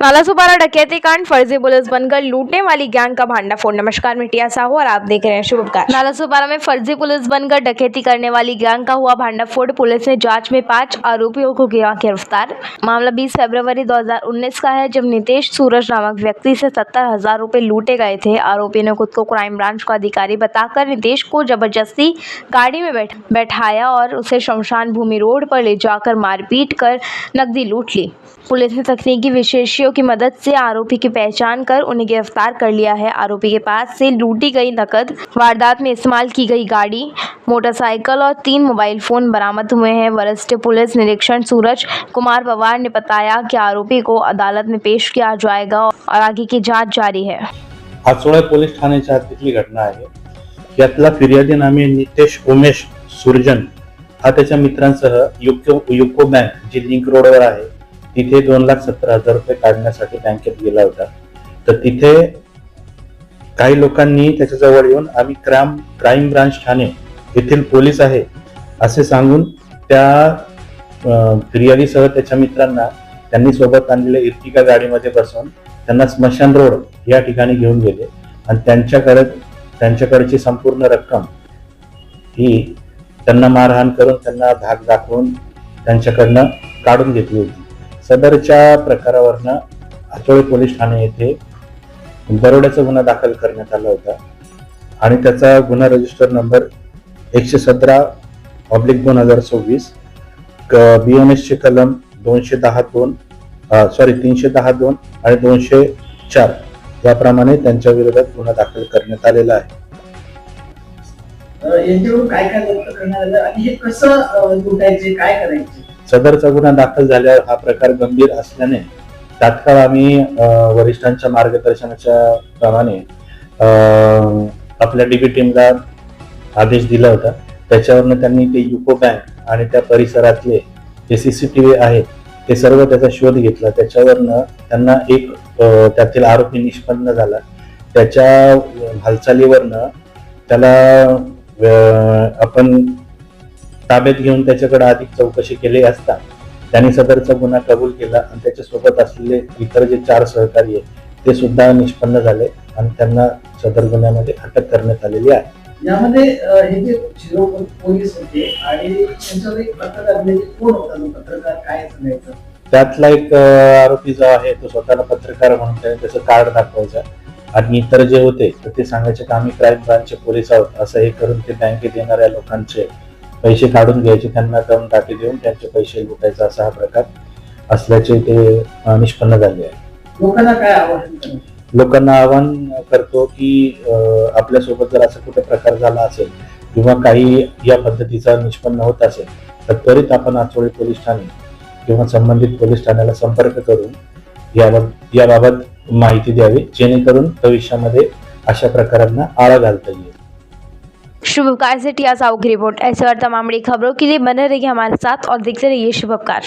नालासोपारा डकैती कांड, फर्जी पुलिस बनकर लूटने वाली गैंग का भांडाफोड़। नमस्कार, मैं टिया साहू और आप देख रहे हैं शुभकार। नालासोपारा में फर्जी पुलिस बनकर डकैती करने वाली गैंग का हुआ भांडाफोड़। पुलिस ने जांच में 5 आरोपियों को किया गिरफ्तार। मामला 20 फरवरी 2019 का है, जब नितेश सूरज नामक व्यक्ति से 70,000 रुपए लूटे गए थे। आरोपी ने खुद को क्राइम ब्रांच का अधिकारी बताकर नितेश को जबरदस्ती गाड़ी में बैठाया और उसे शमशान भूमि रोड पर ले जाकर मारपीट कर नकदी लूट ली। पुलिस ने तकनीकी विशेषज्ञों की मदद से आरोपी की पहचान कर उन्हें गिरफ्तार कर लिया है। आरोपी के पास से लूटी गई नकद, वारदात में इस्तेमाल की गई गाड़ी, मोटरसाइकिल और 3 मोबाइल फोन बरामद हुए हैं। वरिष्ठ पुलिस निरीक्षक सूरज कुमार पवार ने बताया कि आरोपी को अदालत में पेश किया जाएगा और आगे की जांच जारी है। आचोळे पोलीस ठाण्याच्या हद्दीतली घटना आहे। यातला फिर्यादी नामे नितेश उमेश सुरजन हा त्याच्या मित्रांसह युको बँक जी लिंक रोडवर आहे तिथे 2,70,000 रुपये काढण्यासाठी बँकेत गेला होता। तर तिथे काही लोकांनी त्याच्याजवळ येऊन आम्ही क्राइम ब्रांच ठाणे येथील पोलीस आहे असे सांगून त्या फिर्यादीसह त्याच्या मित्रांना त्यांनी सोबत आणलेल्या इर्टिगा गाडीमध्ये बसवून त्यांना स्मशान रोड या ठिकाणी घेऊन गेले आणि त्यांच्याकडची संपूर्ण रक्कम ही त्यांना मारहाण करून त्यांना धाक दाखवून त्यांच्याकडनं काढून घेतली होती। सदरच्या प्रकारावरनं आचोळे पोलीस ठाणे येथे दरोड्याचा गुन्हा दाखल करण्यात आला होता आणि त्याचा गुन्हा रजिस्टर नंबर 117/2026 BNS चे कलम 310(2) आणि 204 याप्रमाणे त्यांच्या विरोधात गुन्हा दाखल करण्यात आलेला आहे। काय करण्यात आलं आणि हे कसं लुटायचे, काय करायचे? सदरचा गुन्हा दाखल झाल्यावर हा प्रकार गंभीर असल्याने तात्काळ आम्ही वरिष्ठांच्या मार्गदर्शनाच्या प्रमाणे आपल्या डीबी टीमला आदेश दिला होता। त्याच्यावरनं त्यांनी ते युको बँक आणि त्या परिसरातले जे CCTV आहे ते सर्व त्याचा शोध घेतला। त्याच्यावरनं त्यांना एक त्यातील आरोपी निष्पन्न झाला। त्याच्या हालचालीवरनं त्याला आपण ताब्यात घेऊन त्याच्याकडे अधिक चौकशी केली असता त्यांनी सदरचा गुन्हा कबूल केला आणि त्याच्यासोबत असलेले इतर जे 4 सहकारी आहेत ते सुद्धा निष्पन्न झाले आणि त्यांना सदर गुन्ह्यामध्ये अटक करण्यात आलेली आहे। यामध्ये हे जे पोलीस होते आणि त्यांच्यावर एक पत्रकार कोण होता, पत्रकार काय सांगायचं? त्यातला एक आरोपी जो आहे तो स्वतःला पत्रकार म्हणून त्याचं कार्ड दाखवायचा आणि इतर जे होते तर ते सांगायचे की आम्ही क्राईम ब्रांचचे पोलीस आहोत असं हे करून ते बँकेत येणाऱ्या लोकांचे पैसे काढून घ्यायचे, त्यांना करून टाकी देऊन त्यांचे पैसे लुटायचा असा हा प्रकार असल्याचे ते निष्पन्न झाले आहे। लोकांना आवाहन करतो की आपल्यासोबत जर असं कुठे प्रकार झाला असेल किंवा काही या पद्धतीचा निष्पन्न होत असेल तर त्वरित आपण आचोळे पोलीस ठाणे किंवा संबंधित पोलीस ठाण्याला संपर्क करून याबाबत माहिती द्यावी, जेणेकरून भविष्यामध्ये अशा प्रकारांना आळा घालता येईल। शुभकार से टिया साहू की रिपोर्ट। ऐसे और तमाम बड़ी खबरों के लिए बने रहिए हमारे साथ और देखते रहिए शुभकार।